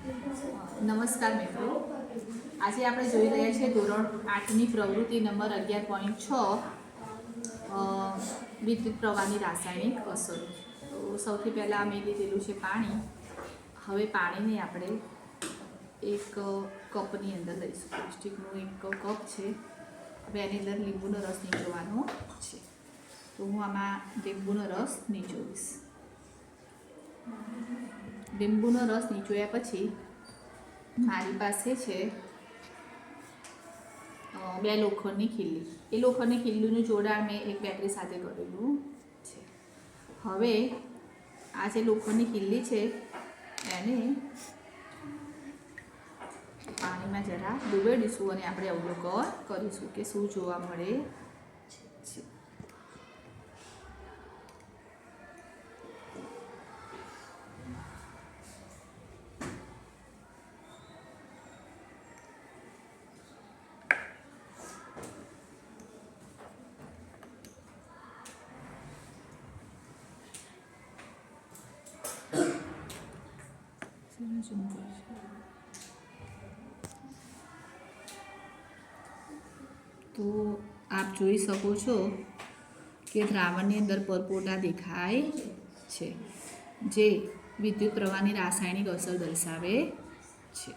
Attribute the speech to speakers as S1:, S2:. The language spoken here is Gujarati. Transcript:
S1: નમસ્કાર મિત્રો, આજે આપણે જોઈ રહ્યા છીએ ધોરણ 8ની પ્રવૃત્તિ નંબર 11.6 વિદ્યુત પ્રવાહની રાસાયણિક અસરો। તો સૌથી પહેલાં મેં લીધેલું છે પાણી। હવે પાણીને આપણે એક કપની અંદર લઈશું। પ્લાસ્ટિકનું એક કપ છે। હવે એની અંદર લીંબુનો રસ નીચોવાનો છે। તો હું આમાં લીંબુનો રસ નીચોવીશ। લીંબુનો રસ નીચોયા પછી મારી પાસે છે 2 લોખંડની ખીલી। એ લોખંડની ખીલીનું જોડાણ મેં એક બેટરી સાથે કરેલું છે। હવે આ જે લોખંડની ખીલી છે એને પાણીમાં જરા ડૂબાડીશું અને આપણે અવલોકન કરીશું કે શું જોવા મળે છે। તો આપ જોઈ શકો છો કે દ્રાવણની અંદર પરપોટા દેખાય છે, જે વિદ્યુત પ્રવાહની રાસાયણિક અસર દર્શાવે છે।